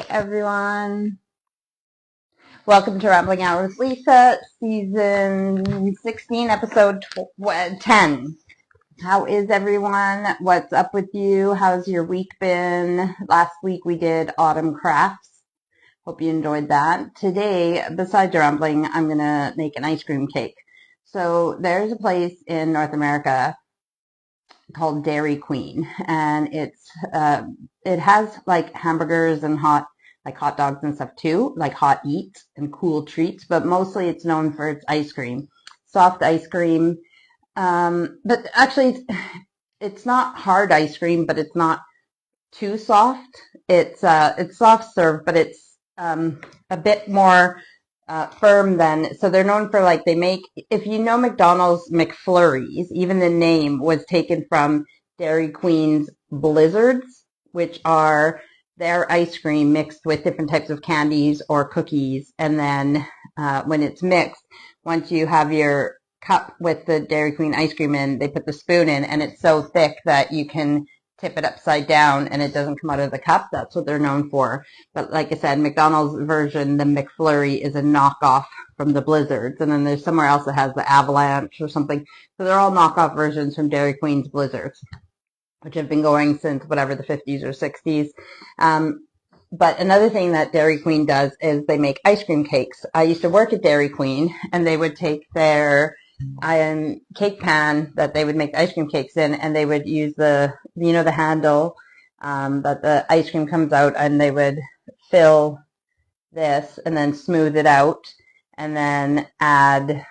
Everyone. Welcome to Rambling Hour with Lisa, season 16, episode 10. How is everyone? What's up with you? How's your week been? Last week we did autumn crafts. Hope you enjoyed that. Today, besides rambling, I'm going to make an ice cream cake. So there's a place in North America called Dairy Queen, and it has like hamburgers and hot dogs and stuff too, like hot eats and cool treats, but mostly it's known for its ice cream, soft ice cream. But actually it's not hard ice cream, but it's not too soft. It's soft serve, but it's a bit more firm than, so they're known for, like, they make, if you know McDonald's McFlurries, even the name was taken from Dairy Queen's Blizzards, which are their ice cream mixed with different types of candies or cookies. And then when it's mixed, once you have your cup with the Dairy Queen ice cream in, they put the spoon in, and it's so thick that you can tip it upside down and it doesn't come out of the cup. That's what they're known for. But like I said, McDonald's version, the McFlurry, is a knockoff from the Blizzards. And then there's somewhere else that has the Avalanche or something. So they're all knockoff versions from Dairy Queen's Blizzards, which have been going since whatever, the 50s or 60s. But another thing that Dairy Queen does is they make ice cream cakes. I used to work at Dairy Queen, and they would take their cake pan that they would make ice cream cakes in, and they would use the handle that the ice cream comes out, and they would fill this and then smooth it out and then add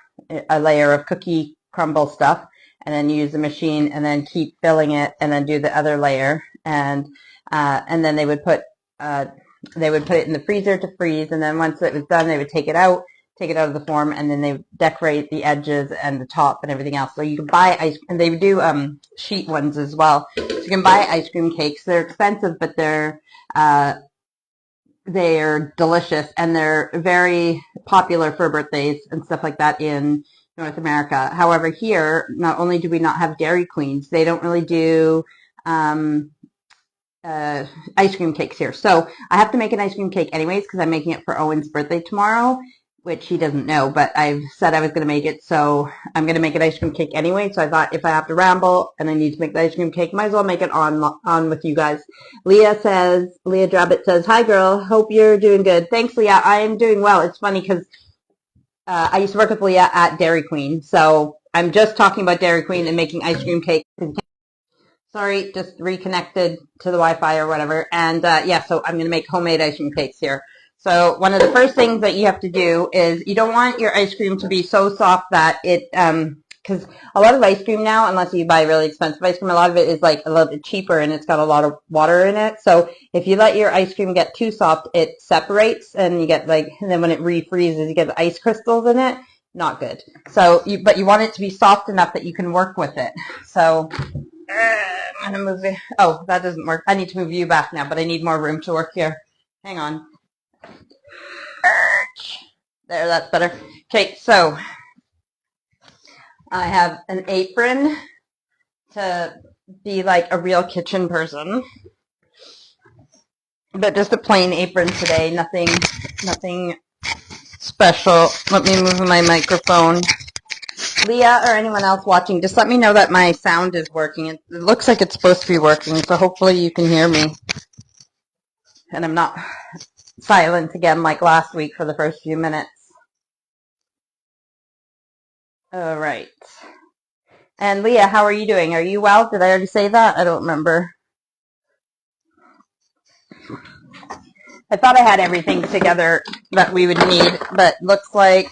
a layer of cookie crumble stuff and then use the machine and then keep filling it and then do the other layer, and then they would put it in the freezer to freeze, and then once it was done they would take it out of the form, and then they decorate the edges and the top and everything else. So you can buy ice, and they do sheet ones as well. So you can buy ice cream cakes. They're expensive, but they're delicious, and they're very popular for birthdays and stuff like that in North America. However, here, not only do we not have Dairy Queens, they don't really do ice cream cakes here. So I have to make an ice cream cake anyways because I'm making it for Owen's birthday tomorrow, which he doesn't know, but I've said I was going to make it, so I'm going to make an ice cream cake anyway. So I thought, if I have to ramble and I need to make the ice cream cake, might as well make it on with you guys. Leah Drabbit says, "Hi girl, hope you're doing good." Thanks, Leah. I am doing well. It's funny because I used to work with Leah at Dairy Queen, so I'm just talking about Dairy Queen and making ice cream cake. Sorry, just reconnected to the Wi-Fi or whatever. And yeah, so I'm going to make homemade ice cream cakes here. So one of the first things that you have to do is, you don't want your ice cream to be so soft that it, because a lot of ice cream now, unless you buy really expensive ice cream, a lot of it is like a little bit cheaper and it's got a lot of water in it. So if you let your ice cream get too soft, it separates and you get and then when it refreezes, you get the ice crystals in it. Not good. So, but you want it to be soft enough that you can work with it. So I'm going to move it. Oh, that doesn't work. I need to move you back now, but I need more room to work here. Hang on. There, that's better. Okay, so I have an apron to be like a real kitchen person, but just a plain apron today. Nothing special. Let me move my microphone. Leah or anyone else watching, just let me know that my sound is working. It looks like it's supposed to be working, so hopefully you can hear me. And I'm not silent again like last week for the first few minutes. All right. And Leah, how are you doing? Are you well? Did I already say that? I don't remember. I thought I had everything together that we would need, but looks like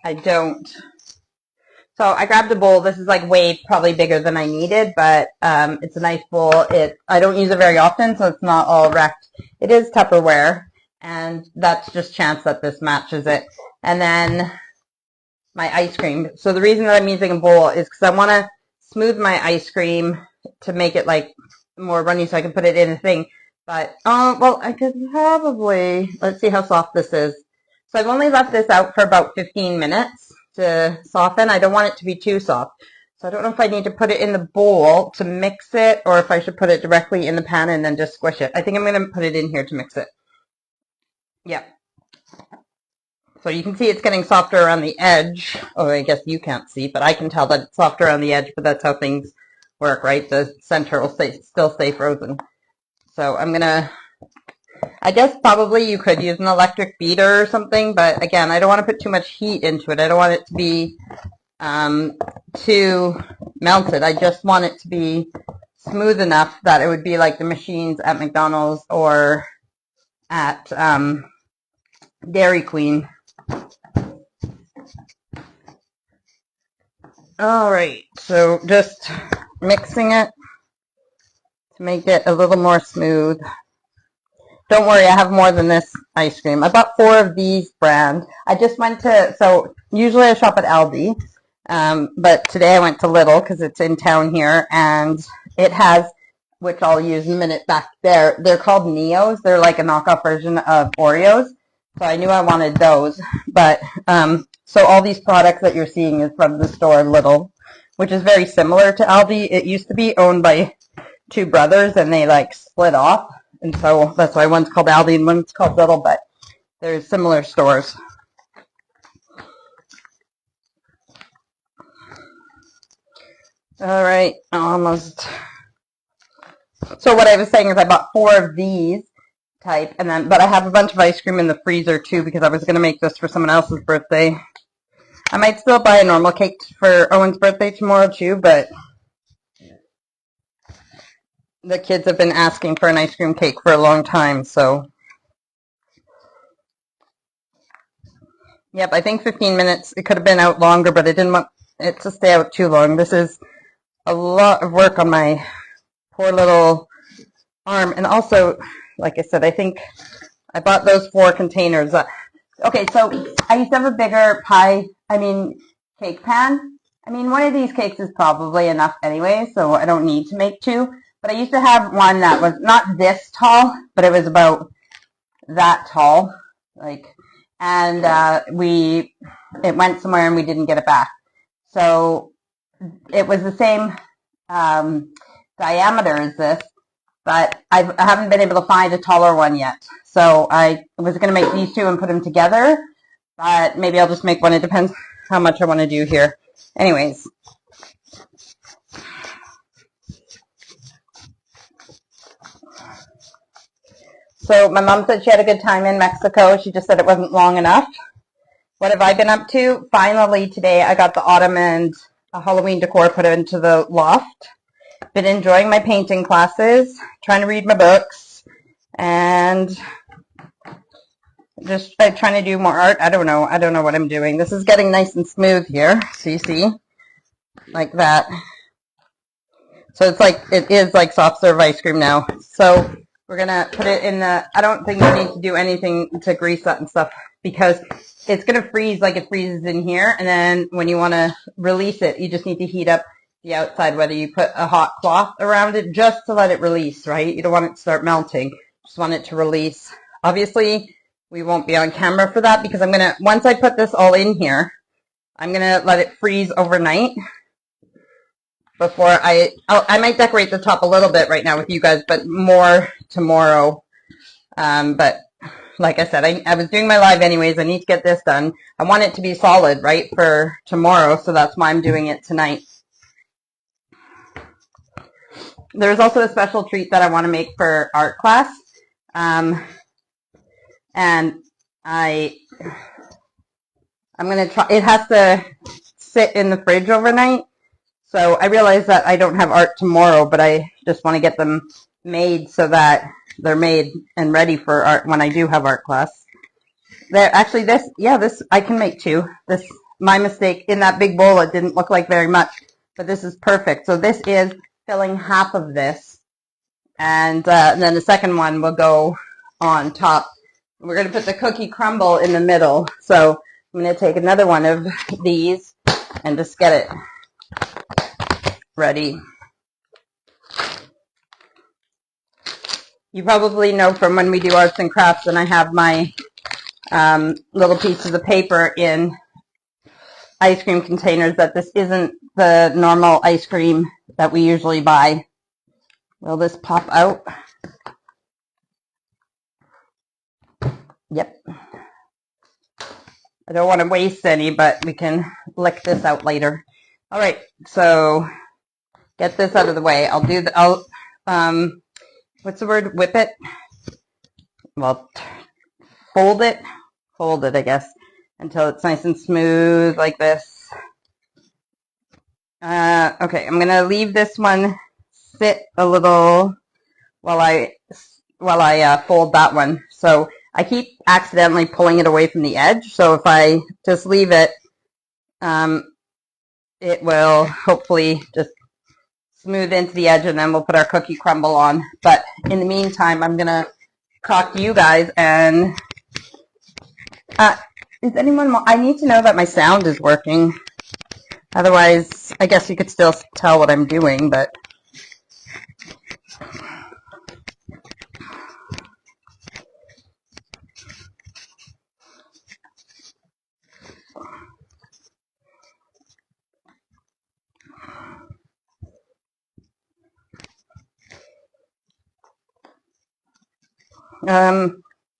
I don't. So I grabbed a bowl. This is like way probably bigger than I needed, but it's a nice bowl. I don't use it very often, so it's not all wrecked. It is Tupperware, and that's just chance that this matches it. And then my ice cream. So the reason that I'm using a bowl is because I want to smooth my ice cream to make it like more runny so I can put it in a thing. But, well, I could probably, let's see how soft this is. So I've only left this out for about 15 minutes to soften. I don't want it to be too soft. So I don't know if I need to put it in the bowl to mix it or if I should put it directly in the pan and then just squish it. I think I'm going to put it in here to mix it. Yep. So you can see it's getting softer around the edge. Oh, I guess you can't see, but I can tell that it's softer around the edge, but that's how things work, right? The center will still stay frozen. So I'm going to, I guess probably you could use an electric beater or something, but again, I don't want to put too much heat into it. I don't want it to be too melted. I just want it to be smooth enough that it would be like the machines at McDonald's or at Dairy Queen. All right, so just mixing it to make it a little more smooth. Don't worry, I have more than this ice cream. I bought 4 of these brands. I just went to, so usually I shop at Aldi, but today I went to Lidl because it's in town here, and it has, which I'll use in a minute back there, they're called Neos. They're like a knockoff version of Oreos. So I knew I wanted those, but so all these products that you're seeing is from the store Lidl, which is very similar to Aldi. It used to be owned by 2 brothers, and they like split off, and so that's why one's called Aldi and one's called Lidl, but they're similar stores. All right, almost. So what I was saying is I bought 4 of these type, and then, but I have a bunch of ice cream in the freezer too because I was going to make this for someone else's birthday. I might still buy a normal cake for Owen's birthday tomorrow too, but the kids have been asking for an ice cream cake for a long time, so. Yep, I think 15 minutes. It could have been out longer, but I didn't want it to stay out too long. This is a lot of work on my poor little arm. And also, like I said, I think I bought those 4 containers. Okay, so I used to have a bigger cake pan. I mean, one of these cakes is probably enough anyway, so I don't need to make 2. But I used to have one that was not this tall, but it was about that tall, and it went somewhere and we didn't get it back. So it was the same diameter as this, but I haven't been able to find a taller one yet. So I was going to make these 2 and put them together, but maybe I'll just make one. It depends how much I want to do here. Anyways. So my mom said she had a good time in Mexico. She just said it wasn't long enough. What have I been up to? Finally today I got the autumn and Halloween decor put into the loft. Been enjoying my painting classes, trying to read my books, and just trying to do more art. I don't know what I'm doing. This is getting nice and smooth here. So you see, like that. So it is like soft serve ice cream now. So we're going to put it in the, I don't think you need to do anything to grease that and stuff because it's going to freeze like it freezes in here. And then when you want to release it, you just need to heat up the outside, whether you put a hot cloth around it just to let it release, right? You don't want it to start melting. Just want it to release. Obviously, we won't be on camera for that because once I put this all in here, I'm going to let it freeze overnight. Before I might decorate the top a little bit right now with you guys, but more tomorrow. But like I said, I was doing my live anyways. I need to get this done. I want it to be solid, right, for tomorrow, so that's why I'm doing it tonight. There's also a special treat that I want to make for art class. And I'm going to try, it has to sit in the fridge overnight. So I realize that I don't have art tomorrow, but I just want to get them made so that they're made and ready for art when I do have art class. Actually, this I can make 2. This, my mistake, in that big bowl, it didn't look like very much, but this is perfect. So this is filling half of this, and then the second one will go on top. We're going to put the cookie crumble in the middle. So I'm going to take another one of these and just get it ready. You probably know from when we do arts and crafts, and I have my little pieces of paper in ice cream containers, that this isn't the normal ice cream that we usually buy. Will this pop out? Yep. I don't want to waste any, but we can lick this out later. All right, so get this out of the way. What's the word? Whip it? Well, fold it, I guess, until it's nice and smooth like this. Okay, I'm gonna leave this one sit a little while I fold that one. So I keep accidentally pulling it away from the edge. So if I just leave it, it will hopefully just smooth into the edge, and then we'll put our cookie crumble on. But in the meantime, I'm gonna talk to you guys. And is anyone? I need to know that my sound is working. Otherwise, I guess you could still tell what I'm doing, but.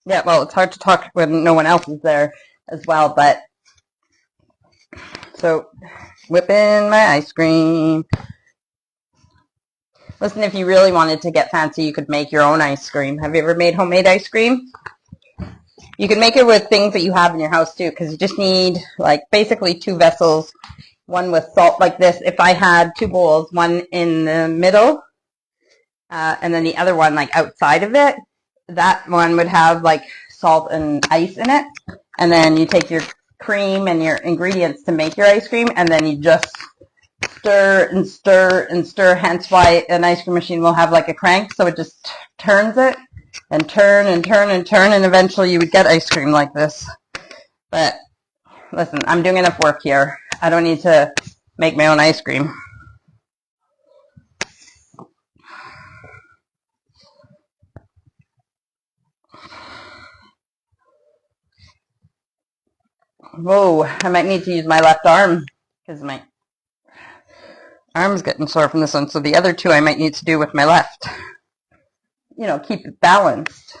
Yeah, well, it's hard to talk when no one else is there as well, but. So, whipping my ice cream. Listen, if you really wanted to get fancy, you could make your own ice cream. Have you ever made homemade ice cream? You can make it with things that you have in your house too, because you just need like basically 2 vessels, one with salt like this. If I had 2 bowls, one in the middle, and then the other one like outside of it, that one would have like salt and ice in it. And then you take your cream and your ingredients to make your ice cream, and then you just stir and stir and stir, hence why an ice cream machine will have like a crank, so it just turns it and turn and turn and turn, and eventually you would get ice cream like this. But listen, I'm doing enough work here. I don't need to make my own ice cream. Whoa, I might need to use my left arm because my arm's getting sore from this one, so the other 2 I might need to do with my left. You know, keep it balanced.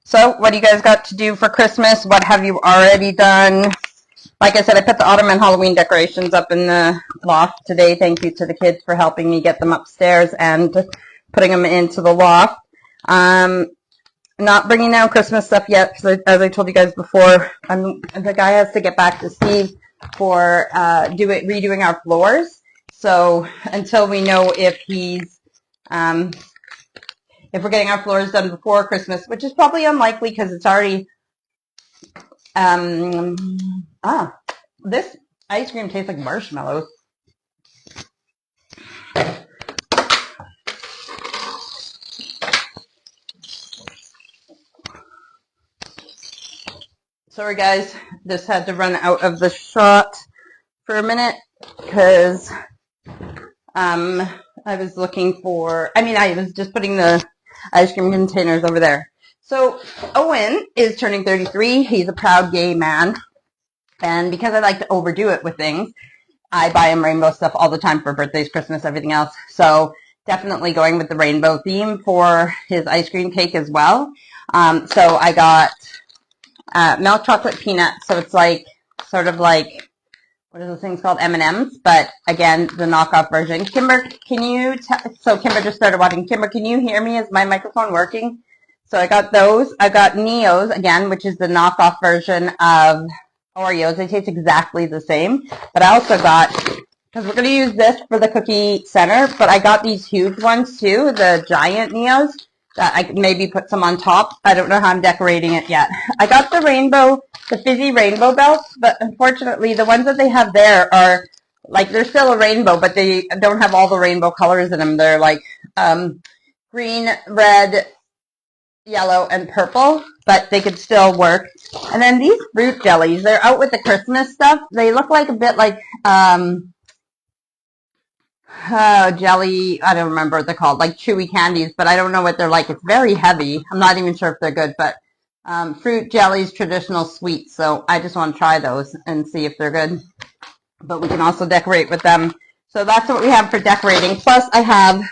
So, what do you guys got to do for Christmas? What have you already done? Like I said, I put the autumn and Halloween decorations up in the loft today. Thank you to the kids for helping me get them upstairs and putting them into the loft. Not bringing down Christmas stuff yet, because as I told you guys before, the guy has to get back to Steve for redoing our floors. So until we know if he's if we're getting our floors done before Christmas, which is probably unlikely because it's already this ice cream tastes like marshmallows. Sorry guys, this had to run out of the shot for a minute because I was looking for, I was just putting the ice cream containers over there. So Owen is turning 33. He's a proud gay man. And because I like to overdo it with things, I buy him rainbow stuff all the time for birthdays, Christmas, everything else. So definitely going with the rainbow theme for his ice cream cake as well. So I got milk chocolate peanut. So it's like, sort of like, what are those things called? M&Ms, but again, the knockoff version. Kimber, so Kimber just started watching. Kimber, can you hear me? Is my microphone working? So I got those. I got Neos, again, which is the knockoff version of Oreos. They taste exactly the same, but I also got, because we're going to use this for the cookie center, but I got these huge ones too, the giant Neos, that I could maybe put some on top. I don't know how I'm decorating it yet. I got the fizzy rainbow belts, but unfortunately the ones that they have there are, like, they're still a rainbow, but they don't have all the rainbow colors in them. They're like green, red, yellow, and purple, but they could still work. And then these fruit jellies, they're out with the Christmas stuff. They look like a bit like jelly, I don't remember what they're called, like chewy candies, but I don't know what they're like. It's very heavy. I'm not even sure if they're good, but fruit jellies, traditional sweets. So I just want to try those and see if they're good. But we can also decorate with them. So that's what we have for decorating. Plus I have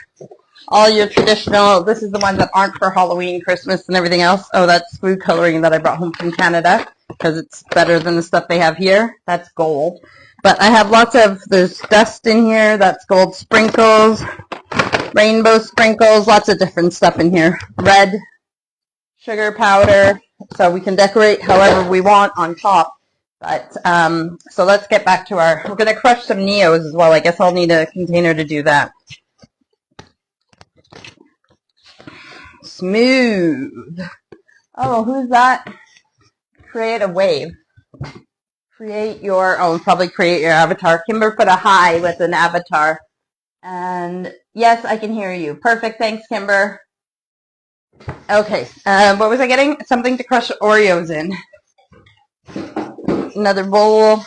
all your traditional, this is the ones that aren't for Halloween, Christmas, and everything else. Oh, that's food coloring that I brought home from Canada because it's better than the stuff they have here. That's gold. But I have lots of, there's dust in here, that's gold sprinkles, rainbow sprinkles, lots of different stuff in here. Red sugar powder, so we can decorate however we want on top. But, so let's get back to our, we're going to crush some Neos as well. I guess I'll need a container to do that. Smooth. Oh, who's that? Create a wave. Create your, probably create your avatar. Kimber put a hi with an avatar. And yes, I can hear you. Perfect. Thanks, Kimber. Okay. What was I getting? Something to crush Oreos in. Another bowl.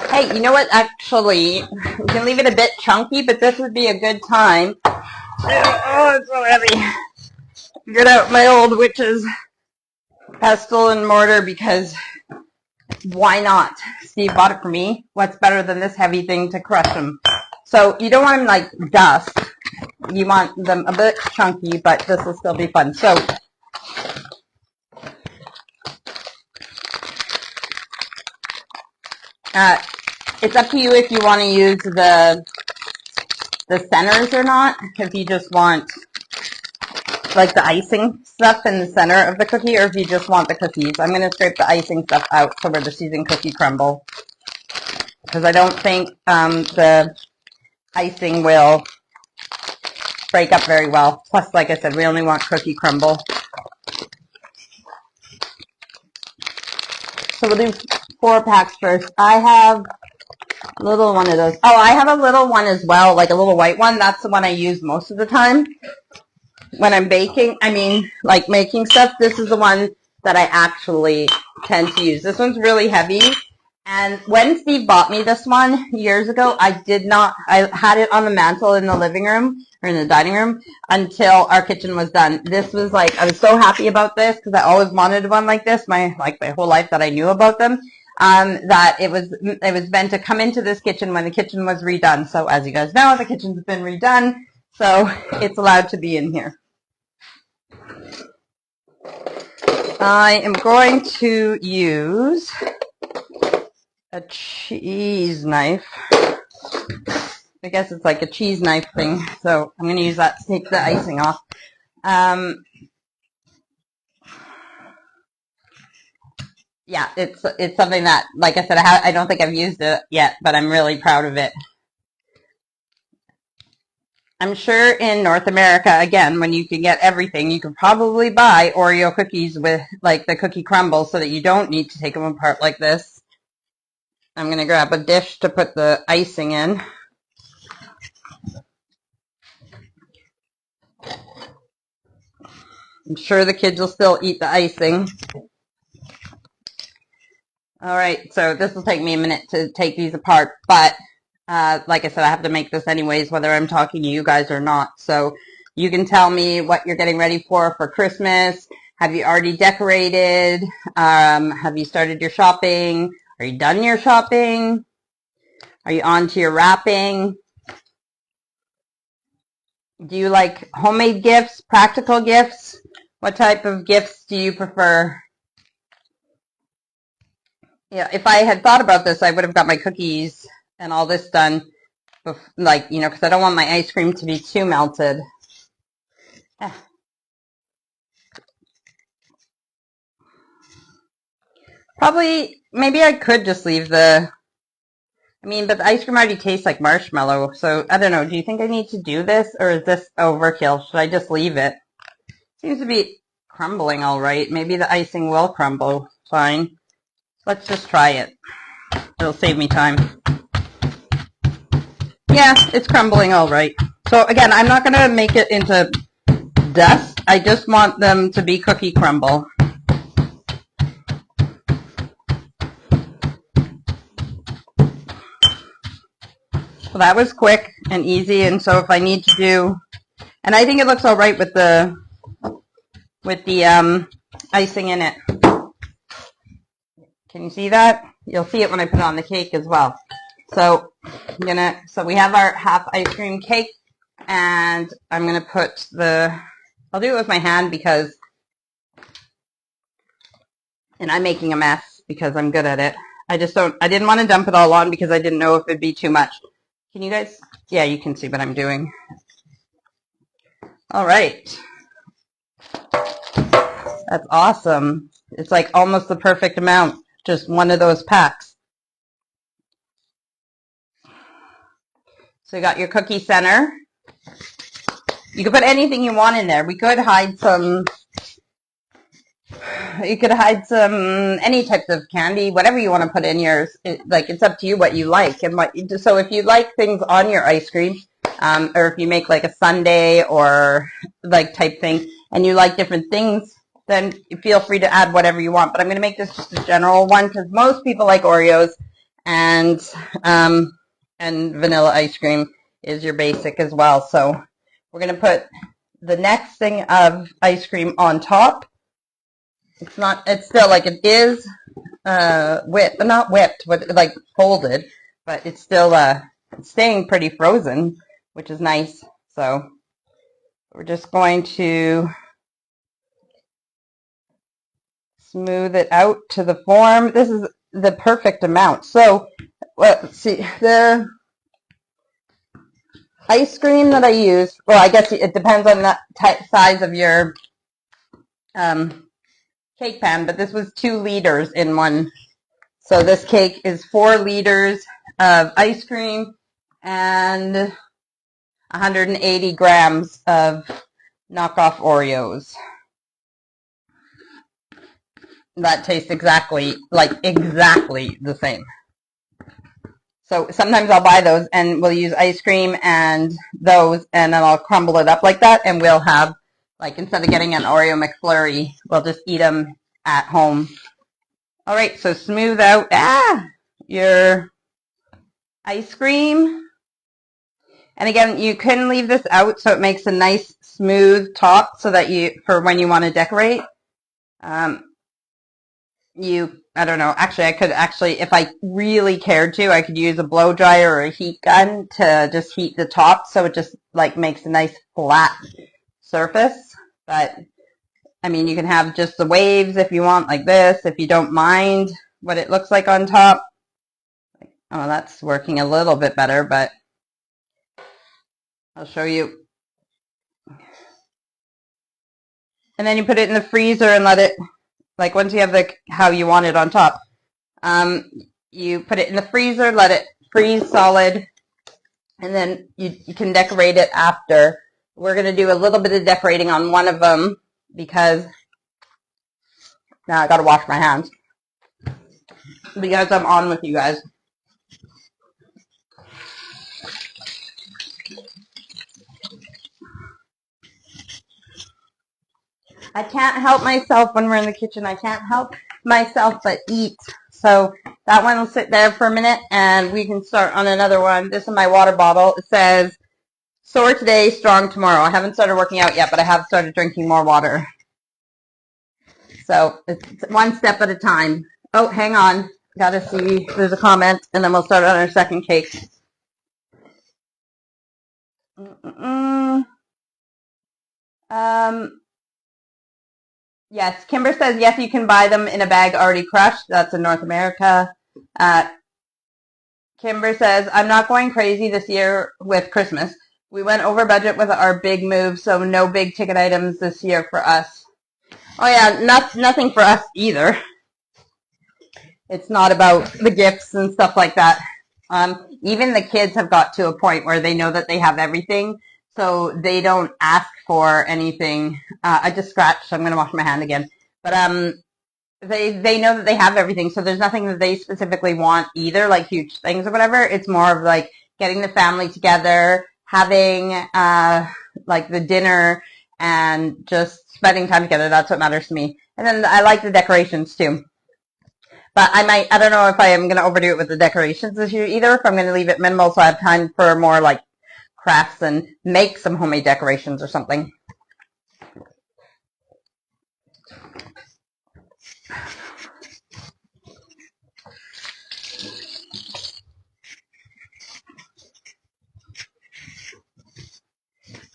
Hey, you know what? Actually, we can leave it a bit chunky, but this would be a good time. Oh, it's so heavy. Get out my old witch's pestle and mortar because why not? Steve bought it for me. What's better than this heavy thing to crush them? So you don't want them like dust. You want them a bit chunky, but this will still be fun. So it's up to you if you want to use the centers or not. If you just want like the icing stuff in the center of the cookie, or if you just want the cookies. I'm going to scrape the icing stuff out so we're just using cookie crumble because I don't think the icing will break up very well. Plus, like I said, we only want cookie crumble. So we'll do 4 packs first. I have a little one of those. Oh, I have a little one as well, like a little white one. That's the one I use most of the time when I'm baking. I mean, like making stuff. This is the one that I actually tend to use. This one's really heavy. And when Steve bought me this one years ago, I had it on the mantle in the living room or in the dining room until our kitchen was done. This was like, I was so happy about this because I always wanted one like this, my whole life that I knew about them, that it was meant to come into this kitchen when the kitchen was redone. So as you guys know, the kitchen's been redone, so it's allowed to be in here. I am going to use a cheese knife. I guess it's like a cheese knife thing. So I'm going to use that to take the icing off. Yeah, it's something that, like I said, I don't think I've used it yet, but I'm really proud of it. I'm sure in North America, again, when you can get everything, you can probably buy Oreo cookies with like the cookie crumble so that you don't need to take them apart like this. I'm going to grab a dish to put the icing in. I'm sure the kids will still eat the icing. All right, so this will take me a minute to take these apart, but like I said, I have to make this anyways, whether I'm talking to you guys or not. So you can tell me what you're getting ready for Christmas. Have you already decorated? Have you started your shopping? Are you done your shopping? Are you on to your wrapping? Do you like homemade gifts, practical gifts? What type of gifts do you prefer? Yeah, if I had thought about this, I would have got my cookies and all this done, like, you know, because I don't want my ice cream to be too melted. Probably, maybe I could just leave but the ice cream already tastes like marshmallow, so I don't know. Do you think I need to do this, or is this overkill? Should I just leave it? Seems to be crumbling all right. Maybe the icing will crumble fine. Let's just try it. It'll save me time. Yeah, it's crumbling all right. So again, I'm not going to make it into dust. I just want them to be cookie crumble. So that was quick and easy, and so if I need to do, and I think it looks all right with the icing in it. Can you see that? You'll see it when I put it on the cake as well. So we have our half ice cream cake, and I'm gonna put I'll do it with my hand and I'm making a mess because I'm good at it. I didn't want to dump it all on because I didn't know if it'd be too much. Can you guys, yeah, you can see what I'm doing. All right. That's awesome. It's like almost the perfect amount. Just one of those packs. So you got your cookie center. You could put anything you want in there. We could hide some, any types of candy, whatever you want to put in yours. It's up to you what you like. So if you like things on your ice cream, or if you make like a sundae or like type thing, and you like different things, then feel free to add whatever you want. But I'm going to make this just a general one because most people like Oreos, and vanilla ice cream is your basic as well. So we're going to put the next thing of ice cream on top. It's still like it is whipped, not whipped, but like folded, but it's still it's staying pretty frozen, which is nice. So we're just going to smooth it out to the form. This is the perfect amount. So let's see, the ice cream that I use, well, I guess it depends on the size of your cake pan, but this was 2 liters in one. So this cake is 4 liters of ice cream and 180 grams of knockoff Oreos. That tastes exactly the same. So sometimes I'll buy those and we'll use ice cream and those, and then I'll crumble it up like that, and we'll have, like, instead of getting an Oreo McFlurry, we'll just eat them at home. All right, so smooth out your ice cream. And again, you can leave this out so it makes a nice smooth top so that for when you want to decorate. I don't know, actually I could if I really cared to, I could use a blow dryer or a heat gun to just heat the top so it just like makes a nice flat surface. But I mean, you can have just the waves if you want, like this, if you don't mind what it looks like on top. Oh, that's working a little bit better, but I'll show you. And then you put it in the freezer and let it, like, once you have how you want it on top, you put it in the freezer, let it freeze solid, and then you can decorate it after. We're going to do a little bit of decorating on one of them because now I got to wash my hands because I'm on with you guys. I can't help myself when we're in the kitchen. I can't help myself but eat. So that one will sit there for a minute and we can start on another one. This is my water bottle. It says, sore today, strong tomorrow. I haven't started working out yet, but I have started drinking more water. So it's one step at a time. Oh, hang on. Gotta see if there's a comment, and then we'll start on our second cake. Yes, Kimber says, yes, you can buy them in a bag already crushed. That's in North America. Kimber says, I'm not going crazy this year with Christmas. We went over budget with our big move, so no big ticket items this year for us. Oh yeah, nothing for us either. It's not about the gifts and stuff like that. Even the kids have got to a point where they know that they have everything, so they don't ask for anything. I just scratched, so I'm going to wash my hand again. But they know that they have everything, so there's nothing that they specifically want either, like huge things or whatever. It's more of like getting the family together, having like the dinner, and just spending time together. That's what matters to me. And then I like the decorations too. But I don't know if I am going to overdo it with the decorations this year either, if I'm going to leave it minimal so I have time for more like crafts and make some homemade decorations or something.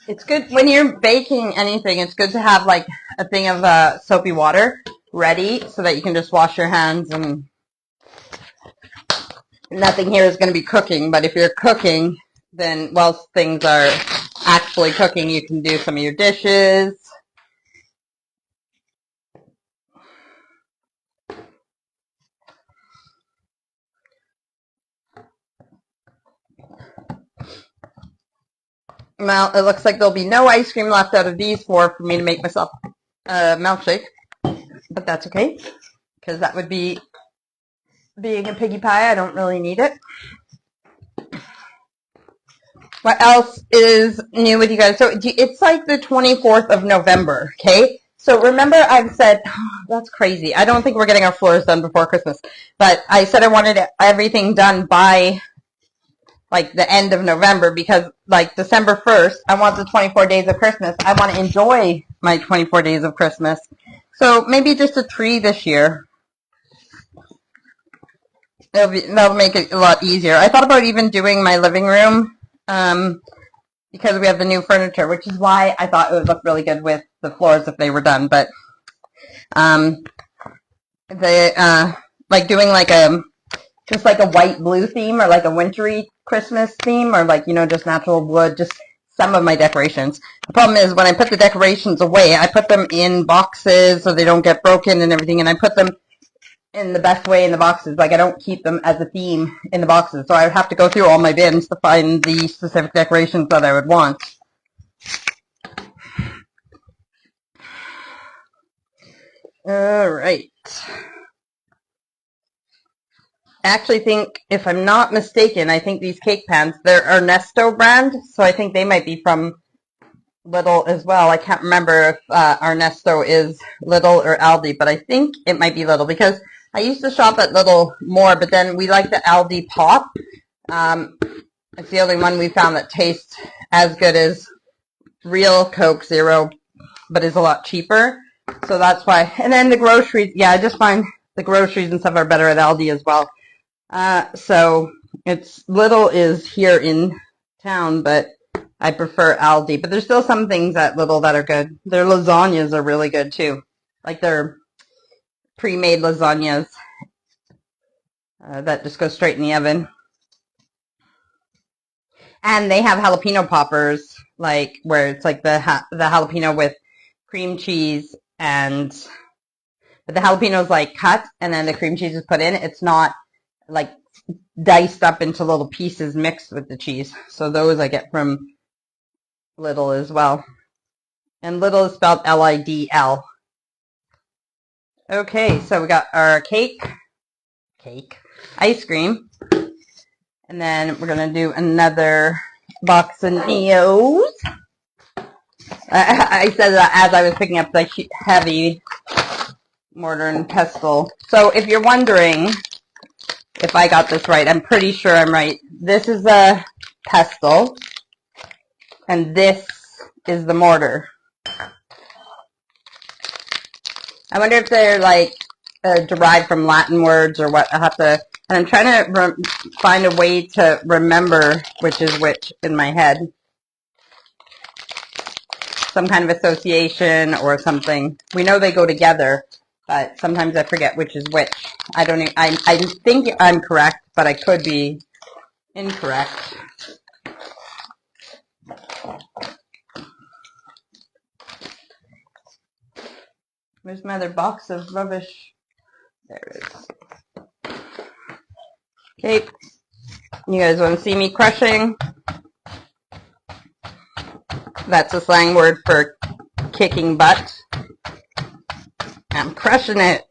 It's good when you're baking anything, it's good to have like a thing of soapy water ready so that you can just wash your hands, and nothing here is going to be cooking. But if you're cooking, then whilst things are actually cooking, you can do some of your dishes. Well, it looks like there'll be no ice cream left out of these four for me to make myself a milkshake, but that's okay, because that would be being a piggy pie. I don't really need it. What else is new with you guys? So it's like the 24th of November, okay? So remember I've said, oh, that's crazy. I don't think we're getting our floors done before Christmas, but I said I wanted everything done by like the end of November, because like December 1st, I want the 24 days of Christmas. I want to enjoy my 24 days of Christmas. So maybe just a tree this year. That'll make it a lot easier. I thought about even doing my living room, because we have the new furniture, which is why I thought it would look really good with the floors if they were done. But like doing like just like a white blue theme, or like a wintry Christmas theme, or like, just natural wood, just some of my decorations. The problem is when I put the decorations away, I put them in boxes so they don't get broken and everything, and I put them in the best way in the boxes. Like I don't keep them as a theme in the boxes, so I would have to go through all my bins to find the specific decorations that I would want. All right. I actually think, if I'm not mistaken, I think these cake pans, they're Ernesto brand, so I think they might be from Lidl as well. I can't remember if Ernesto is Lidl or Aldi, but I think it might be Lidl, because I used to shop at Lidl more, but then we like the Aldi Pop. It's the only one we found that tastes as good as real Coke Zero, but is a lot cheaper. So that's why. And then the groceries, yeah, I just find the groceries and stuff are better at Aldi as well. So Lidl is here in town, but I prefer Aldi. But there's still some things at Lidl that are good. Their lasagnas are really good too. Like their pre-made lasagnas that just go straight in the oven. And they have jalapeno poppers, like where it's like the jalapeno with cream cheese, but the jalapeno is like cut and then the cream cheese is put in. It's not like diced up into little pieces mixed with the cheese. So those I get from Lidl as well. And Lidl is spelled L-I-D-L. Okay, so we got our cake, ice cream, and then we're going to do another box of Neos. I said that as I was picking up the heavy mortar and pestle. So if you're wondering if I got this right, I'm pretty sure I'm right. This is a pestle, and this is the mortar. I wonder if they're like derived from Latin words or what. I have to, and I'm trying to find a way to remember which is which in my head. Some kind of association or something. We know they go together, but sometimes I forget which is which. I don't even, I think I'm correct, but I could be incorrect. Where's my other box of rubbish? There it is. Okay, you guys want to see me crushing? That's a slang word for kicking butt. I'm crushing it.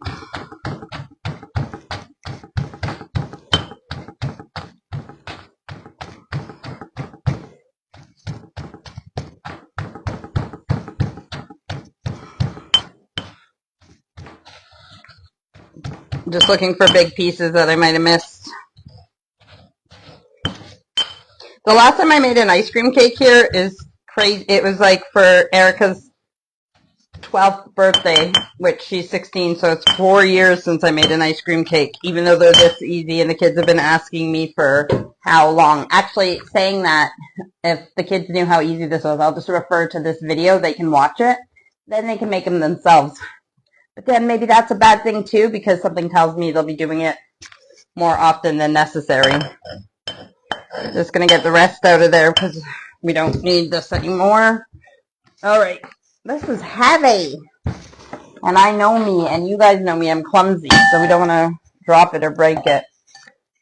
Just looking for big pieces that I might have missed. The last time I made an ice cream cake here is crazy. It was like for Erica's 12th birthday, which she's 16, so it's 4 years since I made an ice cream cake, even though they're this easy and the kids have been asking me for how long. Actually, saying that, if the kids knew how easy this was, I'll just refer to this video. They can watch it. Then they can make them themselves. But then maybe that's a bad thing too, because something tells me they'll be doing it more often than necessary. Just going to get the rest out of there because we don't need this anymore. All right. This is heavy. And I know me, and you guys know me. I'm clumsy, so we don't want to drop it or break it.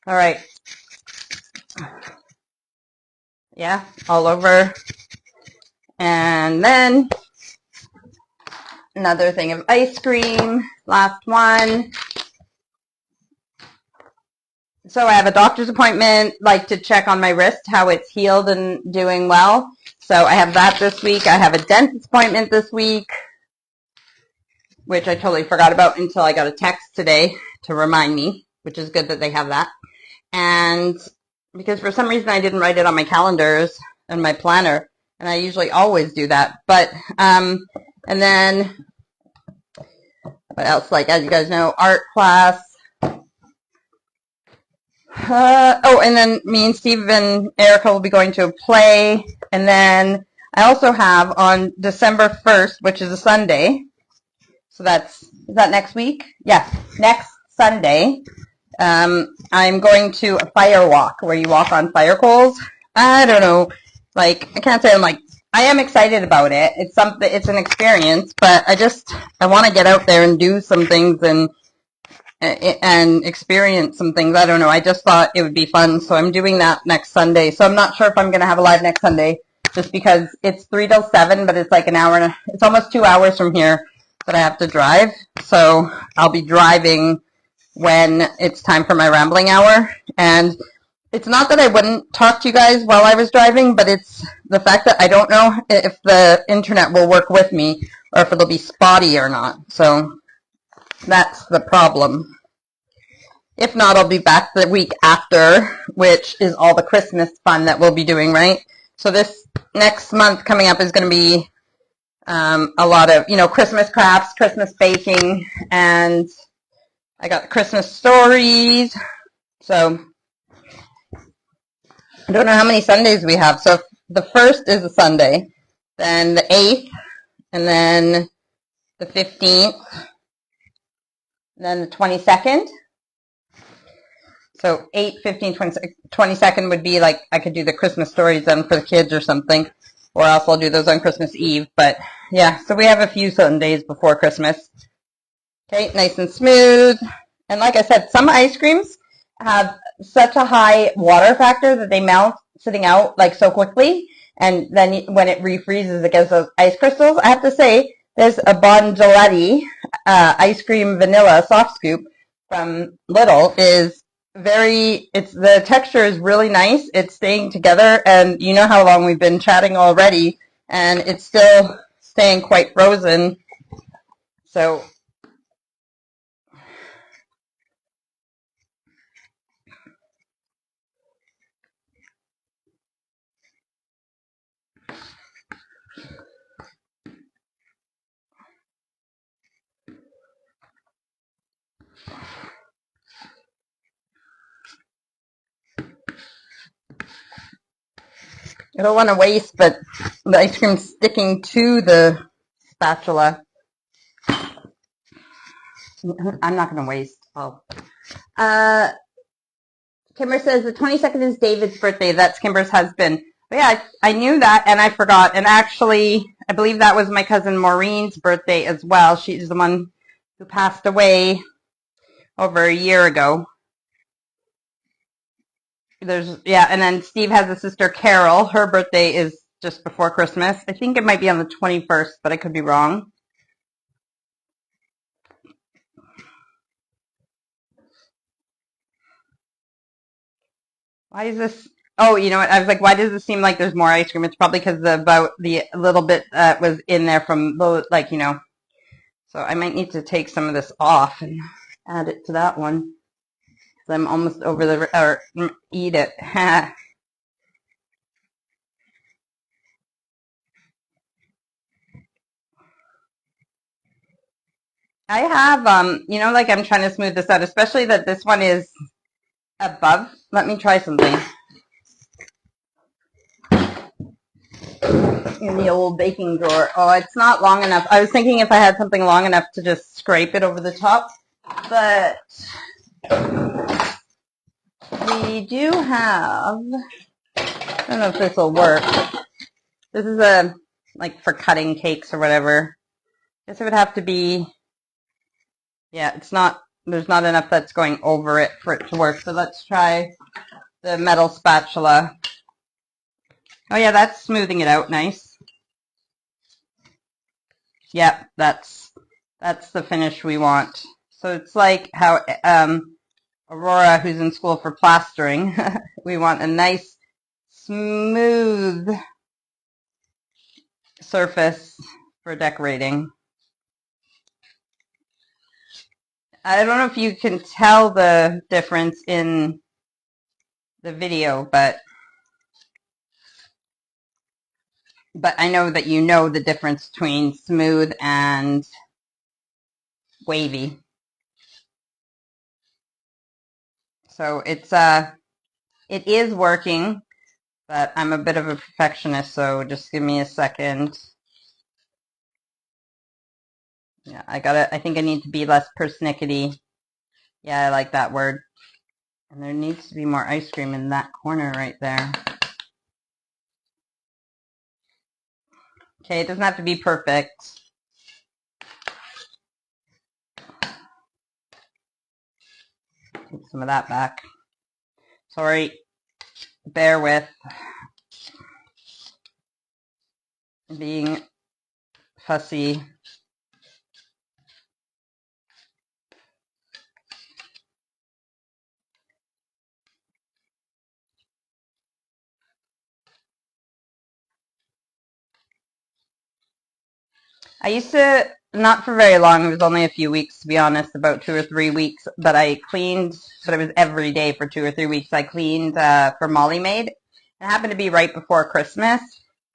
All right. Yeah, all over. And then another thing of ice cream. Last one. So I have a doctor's appointment, like to check on my wrist, how it's healed and doing well. So I have that this week. I have a dentist appointment this week, which I totally forgot about until I got a text today to remind me, which is good that they have that. And because for some reason I didn't write it on my calendars and my planner, and I usually always do that. But, and then, what else? Like, as you guys know, art class. And then me and Steve and Erica will be going to a play. And then I also have on December 1st, which is a Sunday. So is that next week? Yeah, next Sunday. I'm going to a fire walk where you walk on fire coals. I don't know. Like, I can't say I am excited about it. It's an experience, but I want to get out there and do some things and experience some things. I don't know. I just thought it would be fun. So I'm doing that next Sunday. So I'm not sure if I'm going to have a live next Sunday just because it's 3 till 7, but it's like an hour it's almost 2 hours from here that I have to drive. So I'll be driving when it's time for my rambling hour. And it's not that I wouldn't talk to you guys while I was driving, but it's the fact that I don't know if the internet will work with me or if it'll be spotty or not. So that's the problem. If not, I'll be back the week after, which is all the Christmas fun that we'll be doing, right? So this next month coming up is going to be a lot of, Christmas crafts, Christmas baking, and I got Christmas stories. So I don't know how many Sundays we have. So the 1st is a Sunday, then the 8th, and then the 15th, and then the 22nd. So 8, 15, 22nd would be like I could do the Christmas stories then for the kids or something, or else I'll do those on Christmas Eve. But yeah, so we have a few Sundays before Christmas. Okay, nice and smooth. And like I said, some ice creams have such a high water factor that they melt sitting out like so quickly, and then when it refreezes it gets those ice crystals. I have to say, there's a Bongialetti ice cream vanilla soft scoop from Lidl the texture is really nice. It's staying together, and you know how long we've been chatting already, and it's still staying quite frozen. So I don't want to waste, but the ice cream's sticking to the spatula. I'm not going to waste. Kimber says the 22nd is David's birthday. That's Kimber's husband. But yeah, I knew that and I forgot. And actually, I believe that was my cousin Maureen's birthday as well. She's the one who passed away over a year ago. And then Steve has a sister, Carol. Her birthday is just before Christmas. I think it might be on the 21st, but I could be wrong. Why is this? Oh, you know what? I was like, why does it seem like there's more ice cream? It's probably because about the little bit that was in there from, So I might need to take some of this off and add it to that one. So I'm almost over or eat it. I have, you know, like I'm trying to smooth this out, especially that this one is above. Let me try something. In the old baking drawer. Oh, it's not long enough. I was thinking if I had something long enough to just scrape it over the top, but we do have, I don't know if this will work. This is a, like for cutting cakes or whatever. I guess it would have to be, yeah, it's not, there's not enough that's going over it for it to work. So let's try the metal spatula. Oh yeah, that's smoothing it out nice. Yep, that's the finish we want. So it's like how Aurora, who's in school for plastering, we want a nice smooth surface for decorating. I don't know if you can tell the difference in the video, but I know that you know the difference between smooth and wavy. So it is working, but I'm a bit of a perfectionist, so just give me a second. Yeah, I think I need to be less persnickety. Yeah, I like that word. And there needs to be more ice cream in that corner right there. Okay, it doesn't have to be perfect. Take some of that back. Sorry, bear with being fussy. I used to, not for very long, it was only a few weeks to be honest, about 2 or 3 weeks, but I cleaned, but it was every day for 2 or 3 weeks. I cleaned for Molly Maid. It happened to be right before Christmas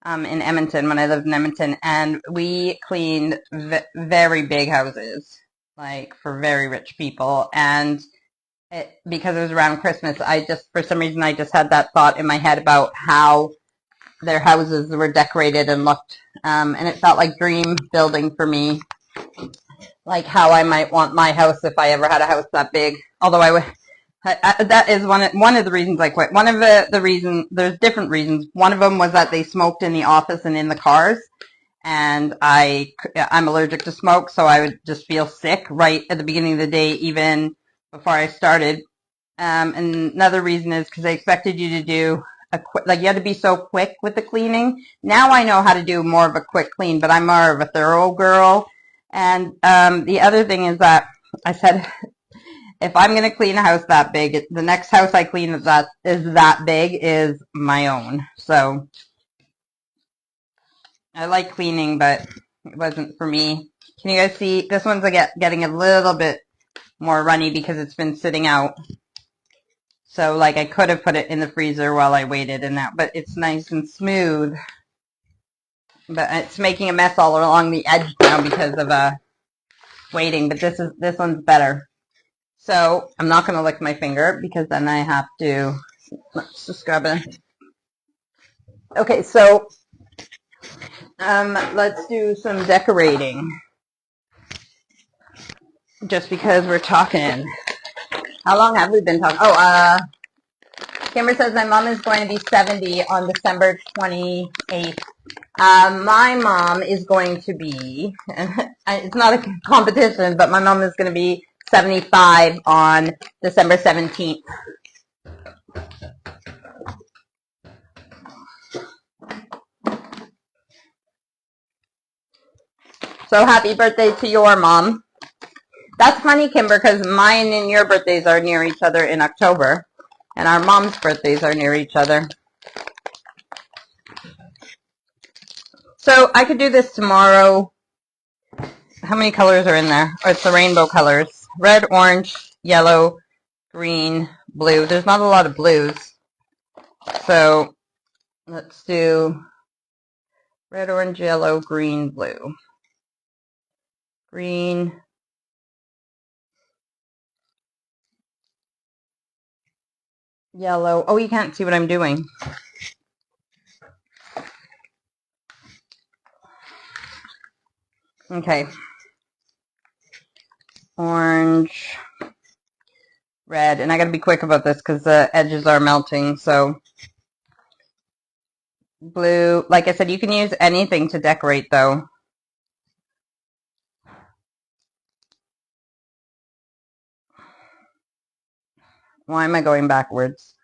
in Edmonton, when I lived in Edmonton, and we cleaned very big houses, like for very rich people, and because it was around Christmas, for some reason, I just had that thought in my head about how their houses were decorated and looked, and it felt like dream building for me, like how I might want my house if I ever had a house that big. Although that is one of the reasons I quit. One of the reasons, there's different reasons. One of them was that they smoked in the office and in the cars, and I'm allergic to smoke, so I would just feel sick right at the beginning of the day, even before I started. And another reason is because they expected you to do like you had to be so quick with the cleaning. Now I know how to do more of a quick clean, but I'm more of a thorough girl. And the other thing is that I said, if I'm going to clean a house that big, the next house I clean that is that big is my own. So I like cleaning, but it wasn't for me. Can you guys see? This one's getting a little bit more runny because it's been sitting out. So like I could have put it in the freezer while I waited and that, but it's nice and smooth. But it's making a mess all along the edge now because of waiting, but this one's better. So I'm not going to lick my finger because then I have to, let's just grab it. Okay, so let's do some decorating. Just because we're talking. How long have we been talking? Oh, Kimber says my mom is going to be 70 on December 28th. My mom is going to be, it's not a competition, but my mom is going to be 75 on December 17th. So happy birthday to your mom. That's funny, Kimber, because mine and your birthdays are near each other in October, and our mom's birthdays are near each other. So I could do this tomorrow. How many colors are in there? Or it's the rainbow colors. Red, orange, yellow, green, blue. There's not a lot of blues. So let's do red, orange, yellow, green, blue. Green, yellow. Oh, you can't see what I'm doing. Okay. Orange, red, and I gotta be quick about this because the edges are melting, so blue. Like I said, you can use anything to decorate though. Why am I going backwards?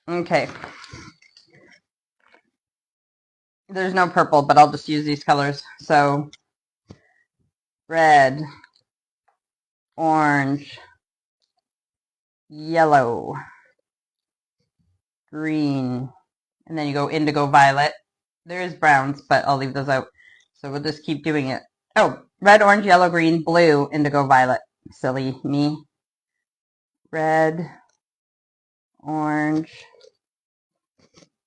Okay. There's no purple, but I'll just use these colors. So, red, orange, yellow, green, and then you go indigo violet. There is browns, but I'll leave those out. So we'll just keep doing it. Oh, red, orange, yellow, green, blue, indigo violet. Silly me. Red, orange,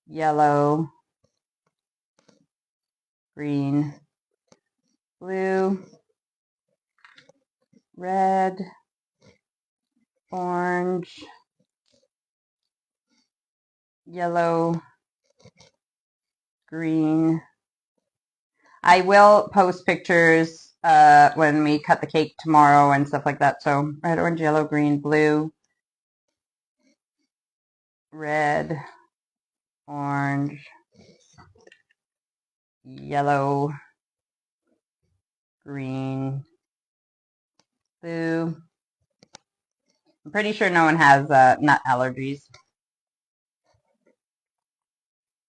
yellow, green, blue, red, orange, yellow, green. I will post pictures when we cut the cake tomorrow and stuff like that. So red, orange, yellow, green, blue, red, orange, yellow, green, blue. I'm pretty sure no one has nut allergies.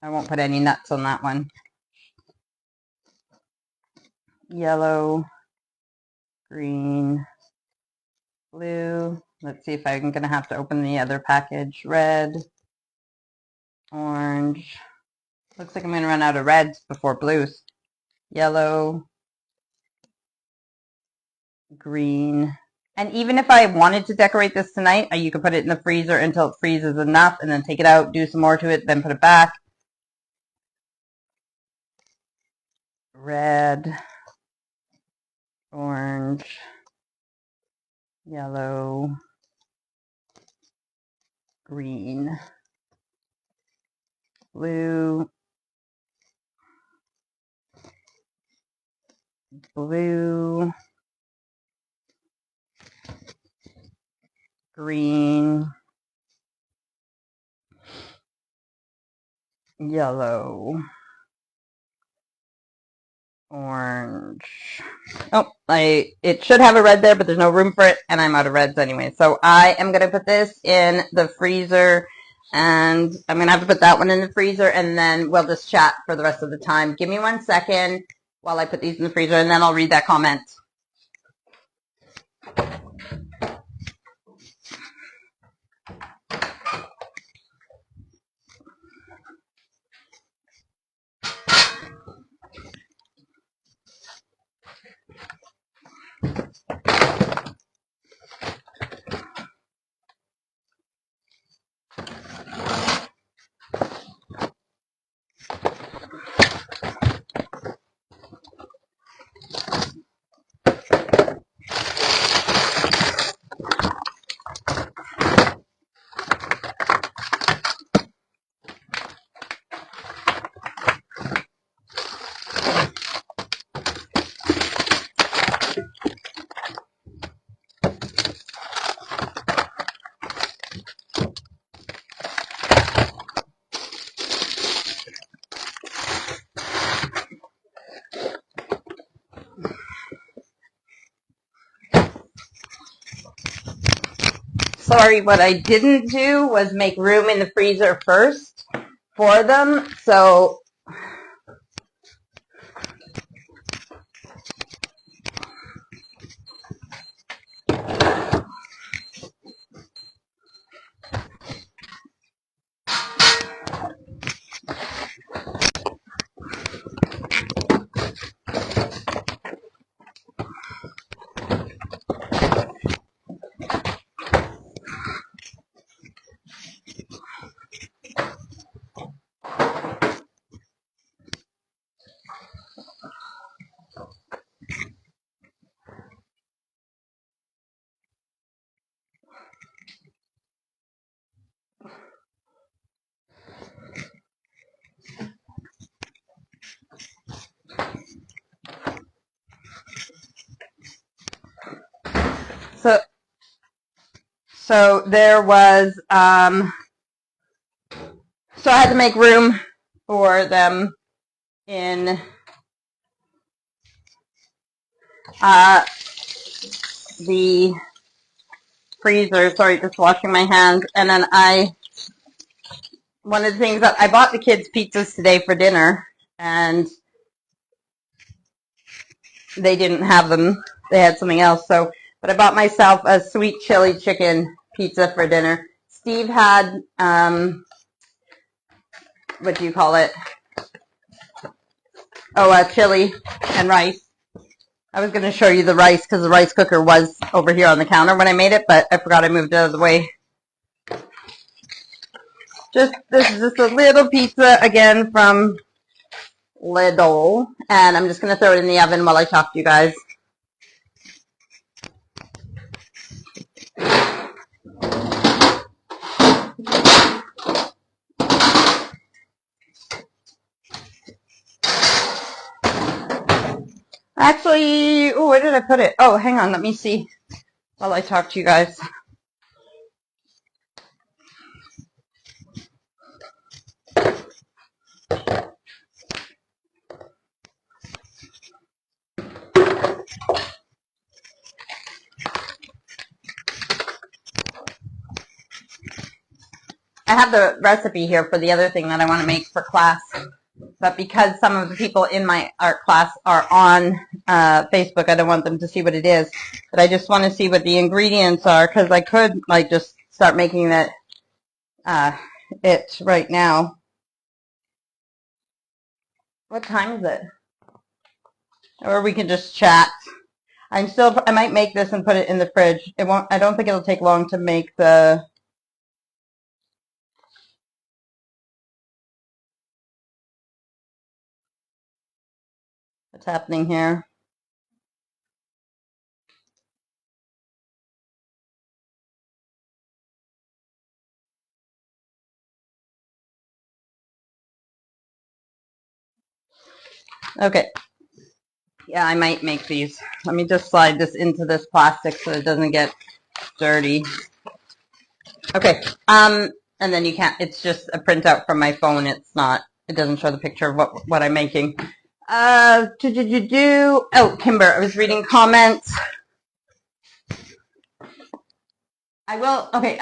I won't put any nuts on that one. Yellow, green, blue. Let's see if I'm going to have to open the other package. Red, orange. Looks like I'm going to run out of reds before blues. Yellow, green. And even if I wanted to decorate this tonight, you could put it in the freezer until it freezes enough and then take it out, do some more to it, then put it back. Red, orange, yellow, green, blue, blue, green, yellow, orange. Oh, it should have a red there, but there's no room for it, and I'm out of reds anyway. So I am going to put this in the freezer, and I'm going to have to put that one in the freezer, and then we'll just chat for the rest of the time. Give me 1 second while I put these in the freezer, and then I'll read that comment. Sorry, what I didn't do was make room in the freezer first for them, so So there was, so I had to make room for them in the freezer. Sorry, just washing my hands. And then one of the things that I bought the kids pizzas today for dinner, and they didn't have them. They had something else. So, but I bought myself a sweet chili chicken pizza for dinner. Steve had, what do you call it? Oh, chili and rice. I was going to show you the rice because the rice cooker was over here on the counter when I made it, but I forgot I moved it out of the way. This is just a little pizza, again, from Lidl, and I'm just going to throw it in the oven while I talk to you guys. Actually, oh, where did I put it? Oh, hang on, let me see while I talk to you guys. I have the recipe here for the other thing that I want to make for class, but because some of the people in my art class are on Facebook, I don't want them to see what it is, but I just want to see what the ingredients are, because I could like just start making it right now. What time is it? Or we can just chat. I might make this and put it in the fridge. I don't think it'll take long to make the, what's happening here? Okay. Yeah, I might make these. Let me just slide this into this plastic so it doesn't get dirty. Okay. And then you can't, it's just a printout from my phone. It doesn't show the picture of what I'm making. Oh, Kimber, I was reading comments. I will. Okay.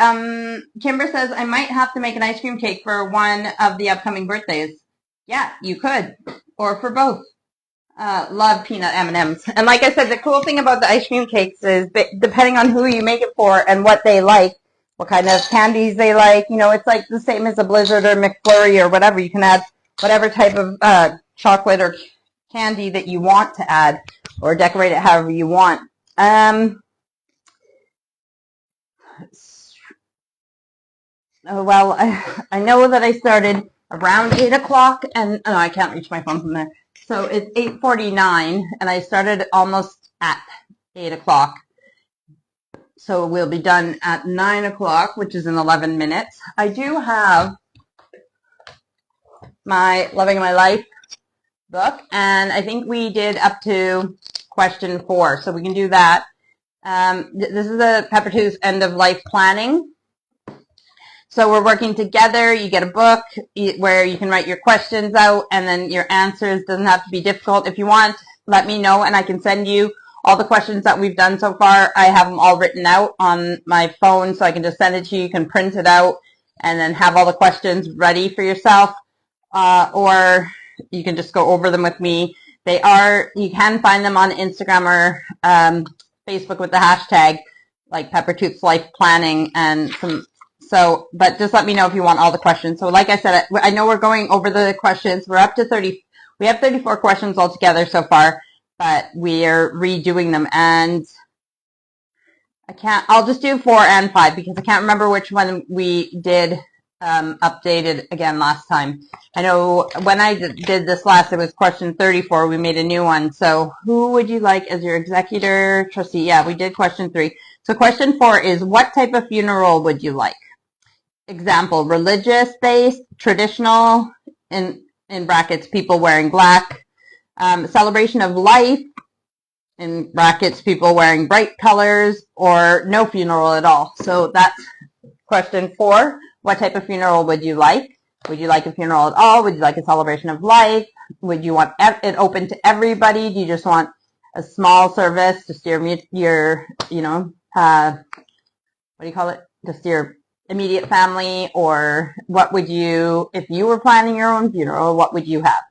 Kimber says I might have to make an ice cream cake for one of the upcoming birthdays. Yeah, you could, or for both. Love peanut M&Ms. And like I said, the cool thing about the ice cream cakes is depending on who you make it for and what they like, what kind of candies they like, it's like the same as a Blizzard or McFlurry or whatever. You can add whatever type of chocolate or candy that you want to add, or decorate it however you want. Well, I know that I started around 8 o'clock, and I can't reach my phone from there. So it's 8:49, and I started almost at 8 o'clock. So we'll be done at 9 o'clock, which is in 11 minutes. I do have my Loving My Life book, and I think we did up to question 4, so we can do that. This is the Pepper Tooth End of Life Planning. So we're working together. You get a book where you can write your questions out, and then your answers. Doesn't have to be difficult. If you want, let me know, and I can send you all the questions that we've done so far. I have them all written out on my phone, so I can just send it to you. You can print it out and then have all the questions ready for yourself, or you can just go over them with me. You can find them on Instagram or Facebook with the hashtag, like Pepper Tooth's Life Planning and some. So, but just let me know if you want all the questions. So like I said, I know we're going over the questions. We're up to 30. We have 34 questions altogether so far, but we are redoing them. And I'll just do 4 and 5 because I can't remember which one we did updated again last time. I know when I did this last, it was question 34. We made a new one. So who would you like as your executor trustee? Yeah, we did question 3. So question 4 is, what type of funeral would you like? Example, religious-based, traditional, in brackets, people wearing black, celebration of life, in brackets, people wearing bright colors, or no funeral at all. So that's question 4. What type of funeral would you like? Would you like a funeral at all? Would you like a celebration of life? Would you want it open to everybody? Do you just want a small service, just your you know, what do you call it? Just your immediate family? Or what would you, if you were planning your own funeral, what would you have?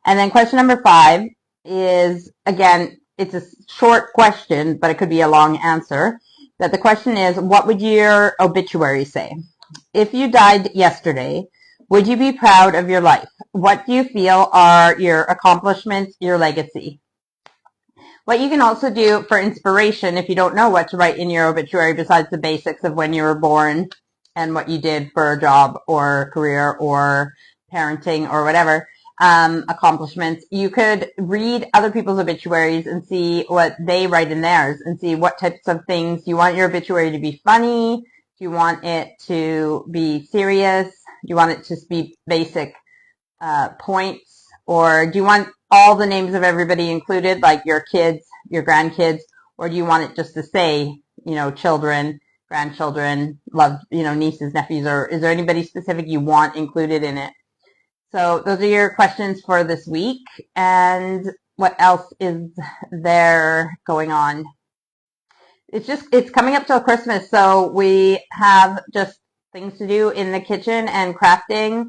And then question number 5 is, again, it's a short question, but it could be a long answer. That the question is, what would your obituary say? If you died yesterday, would you be proud of your life? What do you feel are your accomplishments, your legacy? What you can also do for inspiration, if you don't know what to write in your obituary besides the basics of when you were born and what you did for a job or career or parenting or whatever, accomplishments, you could read other people's obituaries and see what they write in theirs and see what types of things you want your obituary to be. Funny? Do you want it to be serious? Do you want it to be basic points? Or do you want all the names of everybody included, like your kids, your grandkids? Or do you want it just to say, you know, children, grandchildren, loved, you know, nieces, nephews? Or is there anybody specific you want included in it? So those are your questions for this week. And what else is there going on? It's coming up till Christmas, so we have just things to do in the kitchen and crafting.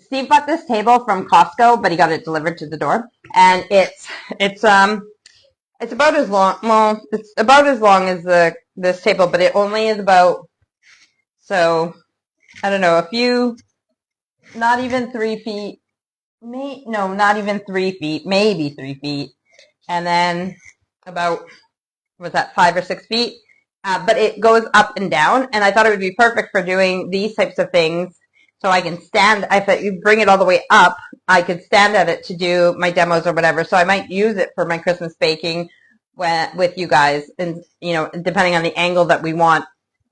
Steve bought this table from Costco, but he got it delivered to the door, and it's about as long. Well, it's about as long as this table, but it only is about, so I don't know, a few, not even 3 feet. No, not even 3 feet, maybe 3 feet, and then about, was that 5 or 6 feet? But it goes up and down, and I thought it would be perfect for doing these types of things. So I can stand, if you bring it all the way up, I could stand at it to do my demos or whatever. So I might use it for my Christmas baking with you guys, and you know, depending on the angle that we want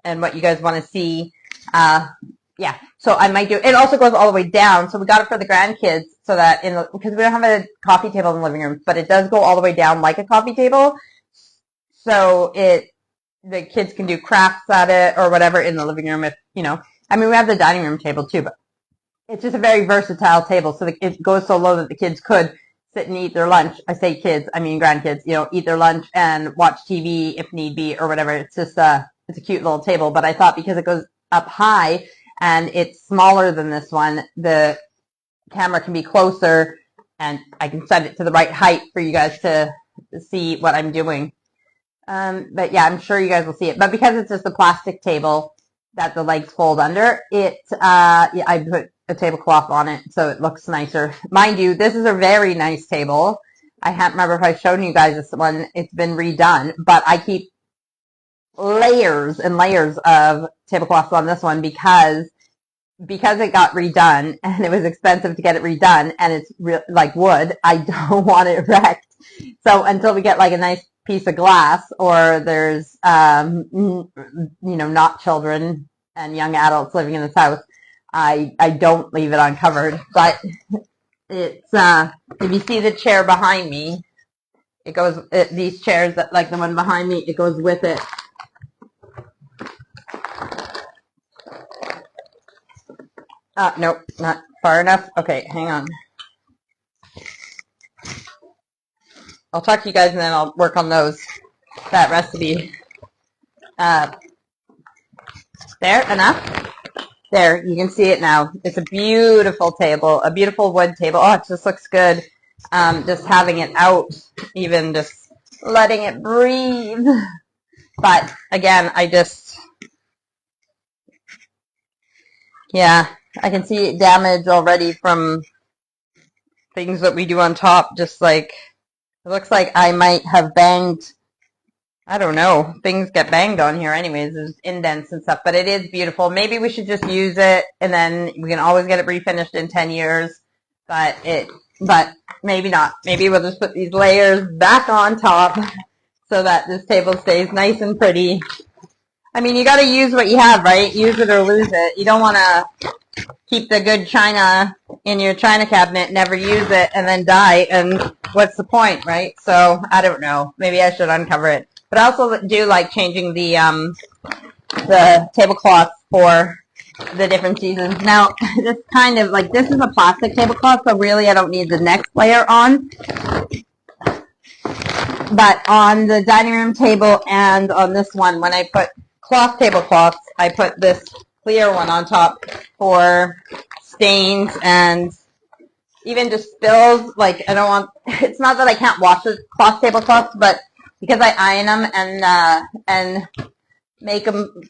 and what you guys want to see. Yeah, so I might do it. It also goes all the way down, so we got it for the grandkids, so that because we don't have a coffee table in the living room, but it does go all the way down like a coffee table, so the kids can do crafts at it or whatever in the living room. If you know, I mean, we have the dining room table too, but it's just a very versatile table, so it goes so low that the kids could sit and eat their lunch. I say kids, I mean grandkids. You know, eat their lunch and watch TV if need be or whatever. It's just it's a cute little table, but I thought because it goes up high and it's smaller than this one, the camera can be closer and I can set it to the right height for you guys to see what I'm doing. But yeah, I'm sure you guys will see it. But because it's just a plastic table that the legs fold under, yeah, I put a tablecloth on it so it looks nicer. Mind you, this is a very nice table. I can't remember if I've shown you guys this one. It's been redone, but I keep layers and layers of tablecloths on this one because it got redone and it was expensive to get it redone, and it's like wood. I don't want it wrecked. So until we get like a nice piece of glass, or there's you know, not children and young adults living in this house, I don't leave it uncovered. But it's if you see the chair behind me, it goes, these chairs, that like the one behind me, it goes with it. Nope, not far enough. Okay, hang on. I'll talk to you guys and then I'll work on that recipe. There, enough? There, you can see it now. It's a beautiful table, a beautiful wood table. Oh, it just looks good. Just having it out, even just letting it breathe. But again, yeah, I can see damage already from things that we do on top. Just like, it looks like I might have banged, I don't know, things get banged on here anyways. There's indents and stuff, but it is beautiful. Maybe we should just use it and then we can always get it refinished in 10 years. But maybe not. Maybe we'll just put these layers back on top so that this table stays nice and pretty. I mean, you got to use what you have, right? Use it or lose it. You don't want to keep the good china in your china cabinet, never use it, and then die and what's the point, right? So I don't know. Maybe I should uncover it. But I also do like changing the tablecloth for the different seasons. Now, this kind of like, this is a plastic tablecloth, so really I don't need the next layer on. But on the dining room table and on this one, when I put cloth tablecloths, I put this clear one on top for stains and even just spills. Like, I don't want, it's not that I can't wash the cloth tablecloths, but because I iron them and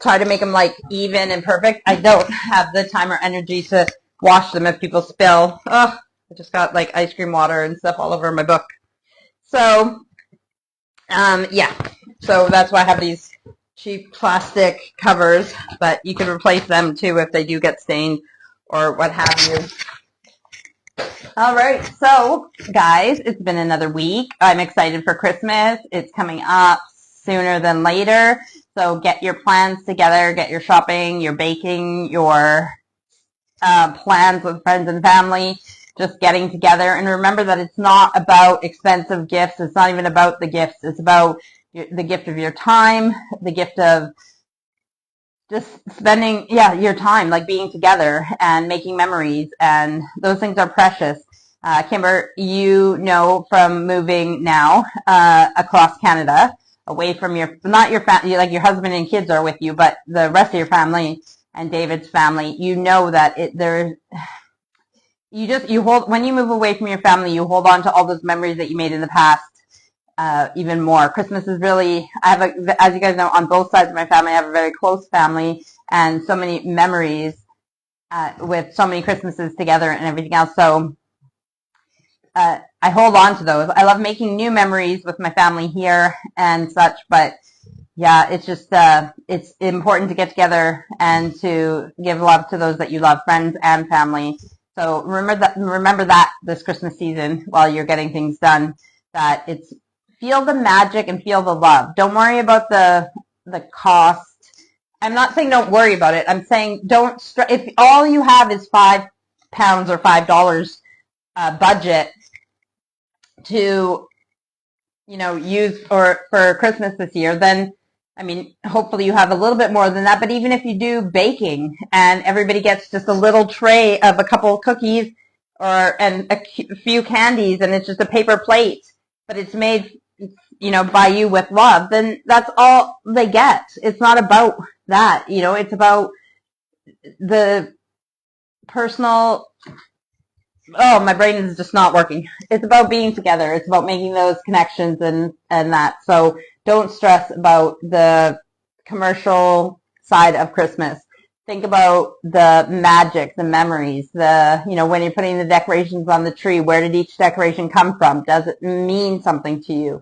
try to make them like even and perfect, I don't have the time or energy to wash them if people spill. Oh, I just got like ice cream water and stuff all over my book. So, yeah, so that's why I have these cheap plastic covers, but you can replace them too if they do get stained or what have you. All right, so guys, it's been another week. I'm excited for Christmas. It's coming up sooner than later. So get your plans together, get your shopping, your baking, your plans with friends and family, just getting together. And remember that it's not about expensive gifts. It's not even about the gifts. It's about the gift of your time, the gift of just spending, your time, like being together and making memories. And those things are precious. Kimber, you know from moving now across Canada, away from not your family, like your husband and kids are with you, but the rest of your family and David's family, you know that when you move away from your family, you hold on to all those memories that you made in the past even more. Christmas is really, as you guys know, on both sides of my family, I have a very close family and so many memories with so many Christmases together and everything else. So I hold on to those. I love making new memories with my family here and such, but yeah, it's just, it's important to get together and to give love to those that you love, friends and family. So remember that this Christmas season while you're getting things done, that it's feel the magic and feel the love. Don't worry about the cost. I'm not saying don't worry about it. I'm saying if all you have is £5 or $5 budget to, use for Christmas this year, then I mean, hopefully you have a little bit more than that, but even if you do baking and everybody gets just a little tray of a couple of cookies and a few candies and it's just a paper plate, but it's made, by you with love, then that's all they get. It's not about that, it's about the personal, oh, my brain is just not working. It's about being together. It's about making those connections and that. So don't stress about the commercial side of Christmas. Think about the magic, the memories, when you're putting the decorations on the tree, where did each decoration come from? Does it mean something to you?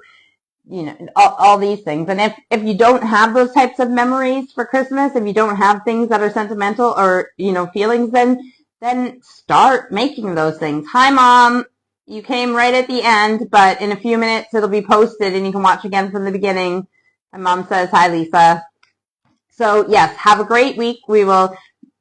All these things. And if you don't have those types of memories for Christmas, if you don't have things that are sentimental or, feelings, then start making those things. Hi, Mom. You came right at the end, but in a few minutes it'll be posted and you can watch again from the beginning. And Mom says, hi, Lisa. So, yes, have a great week. We will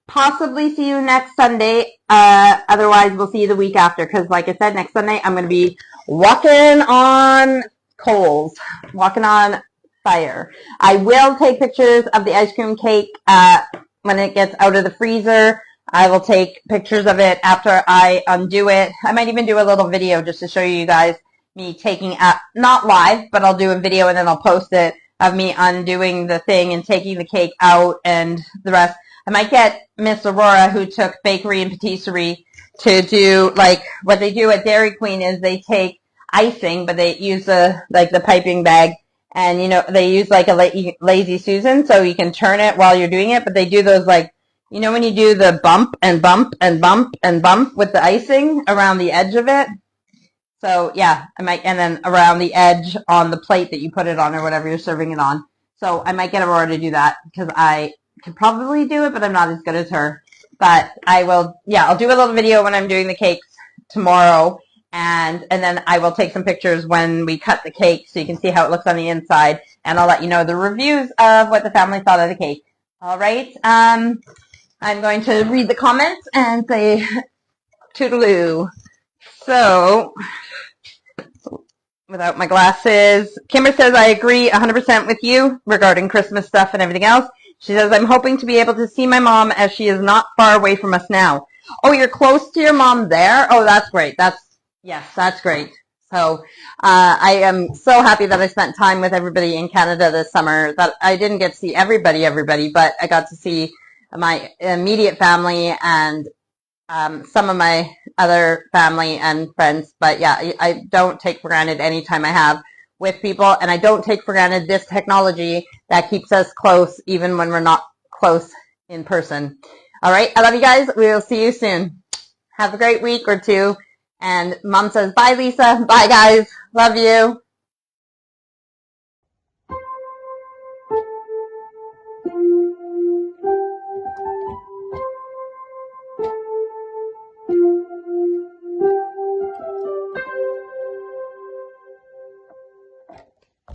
possibly see you next Sunday. Otherwise, we'll see you the week after because, like I said, next Sunday I'm going to be walking on coals, walking on fire. I will take pictures of the ice cream cake when it gets out of the freezer. I will take pictures of it after I undo it. I might even do a little video just to show you guys me taking not live, but I'll do a video and then I'll post it of me undoing the thing and taking the cake out and the rest. I might get Miss Aurora, who took bakery and patisserie, to do like what they do at Dairy Queen is they take icing, but they use the piping bag, and they use like a lazy Susan, so you can turn it while you're doing it. But they do those like, when you do the bump and bump and bump and bump with the icing around the edge of it. So yeah, I might, and then around the edge on the plate that you put it on or whatever you're serving it on. So I might get Aurora to do that because I could probably do it, but I'm not as good as her. But I will, I'll do a little video when I'm doing the cakes tomorrow. And then I will take some pictures when we cut the cake so you can see how it looks on the inside. And I'll let you know the reviews of what the family thought of the cake. All right. I'm going to read the comments and say toodaloo. So without my glasses. Kimber says, I agree 100% with you regarding Christmas stuff and everything else. She says, I'm hoping to be able to see my mom as she is not far away from us now. Oh, you're close to your mom there? Oh, that's great. Yes, that's great. So I am so happy that I spent time with everybody in Canada this summer. That I didn't get to see everybody, but I got to see my immediate family and some of my other family and friends. But yeah, I don't take for granted any time I have with people, and I don't take for granted this technology that keeps us close even when we're not close in person. All right, I love you guys. We will see you soon. Have a great week or two. And Mom says, bye, Lisa. Bye, guys. Love you.